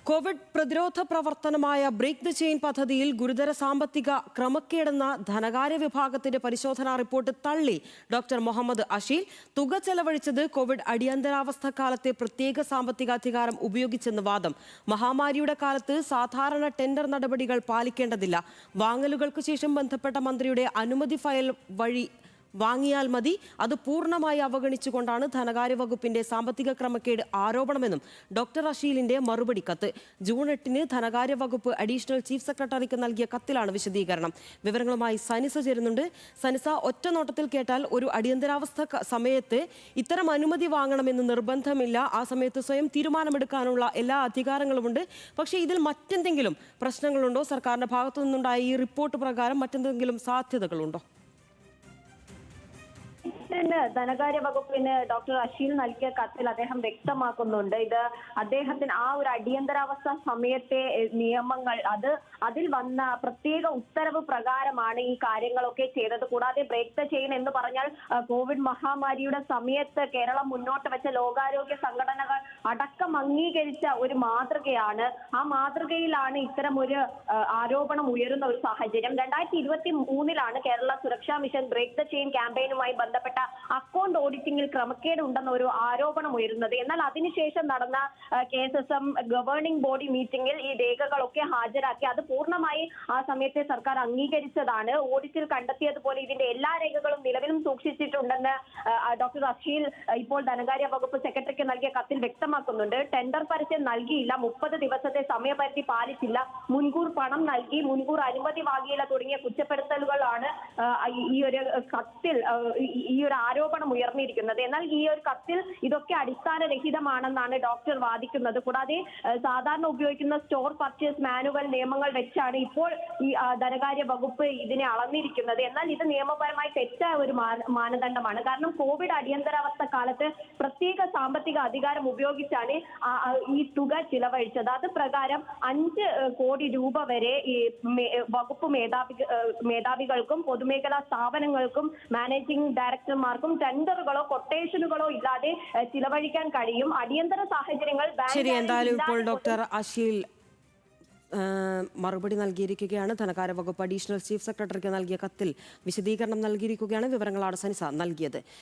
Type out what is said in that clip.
Covid പ്രതിരോധ പ്രവർത്തനമായ break the chain പദ്ധതിയിൽ ഗുരുതര സാമ്പത്തിക ക്രമക്കേടെന്ന ധനകാര്യ വിഭാഗത്തിന്റെ പരിശോധനാ റിപ്പോർട്ട് തള്ളി ഡോക്ടർ മുഹമ്മദ് അഷീൽ. തുക ചെലവഴിച്ചത് കോവിഡ് അടിയന്തരാവസ്ഥ കാലത്തെ പ്രത്യേക സാമ്പത്തിക അധികാരം ഉപയോഗിച്ചെന്ന് വാദം. മഹാമാരിയുടെ കാലത്ത് സാധാരണ ടെൻഡർ നടപടികൾ പാലിക്കേണ്ടതില്ല. വാങ്ങലുകൾക്ക് ശേഷം ബന്ധപ്പെട്ട മന്ത്രിയുടെ അനുമതി ഫയൽ വഴി വാങ്ങിയാൽ മതി. അത് പൂർണ്ണമായി അവഗണിച്ചുകൊണ്ടാണ് ധനകാര്യ വകുപ്പിന്റെ സാമ്പത്തിക ക്രമക്കേട് ആരോപണമെന്നും ഡോക്ടർ അഷീലിന്റെ മറുപടി കത്ത്. ജൂൺ 8-ന് ധനകാര്യ വകുപ്പ് അഡീഷണൽ ചീഫ് സെക്രട്ടറിക്ക് നൽകിയ കത്തിലാണ് വിശദീകരണം. വിവരങ്ങളുമായി സനിസ ചേരുന്നുണ്ട്. സനിസ, ഒറ്റ നോട്ടത്തിൽ കേട്ടാൽ ഒരു അടിയന്തരാവസ്ഥ സമയത്ത് ഇത്തരം അനുമതി വാങ്ങണമെന്ന് നിർബന്ധമില്ല. ആ സമയത്ത് സ്വയം തീരുമാനമെടുക്കാനുള്ള എല്ലാ അധികാരങ്ങളുമുണ്ട്. പക്ഷേ ഇതിൽ മറ്റെന്തെങ്കിലും പ്രശ്നങ്ങളുണ്ടോ? സർക്കാരിന്റെ ഭാഗത്തു നിന്നുണ്ടായ ഈ റിപ്പോർട്ട് പ്രകാരം മറ്റെന്തെങ്കിലും സാധ്യതകളുണ്ടോ? ധനകാര്യ വകുപ്പിന് ഡോക്ടർ അഷീൽ നൽകിയ കത്തിൽ അദ്ദേഹം വ്യക്തമാക്കുന്നുണ്ട്, ഇത് അദ്ദേഹത്തിന് ആ ഒരു അടിയന്തരാവസ്ഥ സമയത്തെ നിയമങ്ങൾ അതിൽ വന്ന പ്രത്യേക ഉത്തരവ് പ്രകാരമാണ് ഈ കാര്യങ്ങളൊക്കെ ചെയ്തത്. കൂടാതെ ബ്രേക്ക് ദ ചെയിൻ എന്ന് പറഞ്ഞാൽ കോവിഡ് മഹാമാരിയുടെ സമയത്ത് കേരളം മുന്നോട്ട് വെച്ച ലോകാരോഗ്യ സംഘടനകൾ അടക്കം അംഗീകരിച്ച ഒരു മാതൃകയാണ്. ആ മാതൃകയിലാണ് ഇത്തരം ഒരു ആരോപണം ഉയരുന്ന ഒരു സാഹചര്യം. 2023-ലാണ് കേരള സുരക്ഷാ മിഷൻ ബ്രേക്ക് ദ ചെയിൻ ക്യാമ്പയിനുമായി ബന്ധപ്പെട്ട അക്കൗണ്ട് ഓഡിറ്റിംഗിൽ ക്രമക്കേട് ഉണ്ടെന്ന ഒരു ആരോപണം ഉയരുന്നത്. എന്നാൽ അതിനുശേഷം നടന്ന KSSM ഗവേണിംഗ് ബോഡി മീറ്റിംഗിൽ ഈ രേഖകളൊക്കെ ഹാജരാക്കി അത് പൂർണ്ണമായി ആ സമയത്തെ സർക്കാർ അംഗീകരിച്ചതാണ്. ഓഡിറ്റിൽ കണ്ടെത്തിയതുപോലെ ഇതിന്റെ എല്ലാ രേഖകളും നിലവിലും സൂക്ഷിച്ചിട്ടുണ്ടെന്ന് ഡോക്ടർ അഷീൽ ഇപ്പോൾ ധനകാര്യ വകുപ്പ് സെക്രട്ടറിക്ക് നൽകിയ കത്തിൽ വ്യക്തമാക്കുന്നുണ്ട്. ടെൻഡർ പരസ്യം നൽകിയില്ല, 30 ദിവസത്തെ സമയപരിധി പാലിച്ചില്ല, മുൻകൂർ പണം നൽകി, മുൻകൂർ അനുമതി വാങ്ങിയില്ല തുടങ്ങിയ കുറ്റപ്പെടുത്തലുകളാണ് ഈ ഒരു കത്തിൽ ഈ ഒരു ആരോപണം ഉയർന്നിരിക്കുന്നത്. എന്നാൽ ഈ ഒരു കത്തിൽ ഇതൊക്കെ അടിസ്ഥാനരഹിതമാണെന്നാണ് ഡോക്ടർ വാദിക്കുന്നത്. കൂടാതെ സാധാരണ ഉപയോഗിക്കുന്ന സ്റ്റോർ പർച്ചേസ് മാനുവൽ നിയമങ്ങൾ വെച്ചാണ് ഇപ്പോൾ ഈ ധനകാര്യ വകുപ്പ് ഇതിനെ അളന്നിരിക്കുന്നത്. എന്നാൽ ഇത് നിയമപരമായി തെറ്റായ ഒരു മാനദണ്ഡമാണ്. കാരണം കോവിഡ് അടിയന്തരാവസ്ഥ കാലത്ത് പ്രത്യേക സാമ്പത്തിക അധികാരം ഉപയോഗിച്ചാണ് ഈ തുക ചിലവഴിച്ചത്. അത് പ്രകാരം 5 കോടി രൂപ വരെ ഈ വകുപ്പ് മേധാവികൾക്കും പൊതുമേഖലാ സ്ഥാപനങ്ങൾക്കും മാനേജിംഗ് ഡയറക്ടർമാർക്കും ടെൻഡറുകളോ കൊട്ടേഷനുകളോ ഇല്ലാതെ ചിലവഴിക്കാൻ കഴിയും. അടിയന്തര സാഹചര്യങ്ങൾ ശരി. എന്തായാലും ഇപ്പോൾ ഡോക്ടർ അഷീൽ മറുപടി നൽകിയിരിക്കുകയാണ്. ധനകാര്യ വകുപ്പ് അഡീഷണൽ ചീഫ് സെക്രട്ടറിക്ക് നൽകിയ കത്തിൽ വിശദീകരണം നൽകിയിരിക്കുകയാണ്. വിവരങ്ങളാണ് സനിസ നൽകിയത്.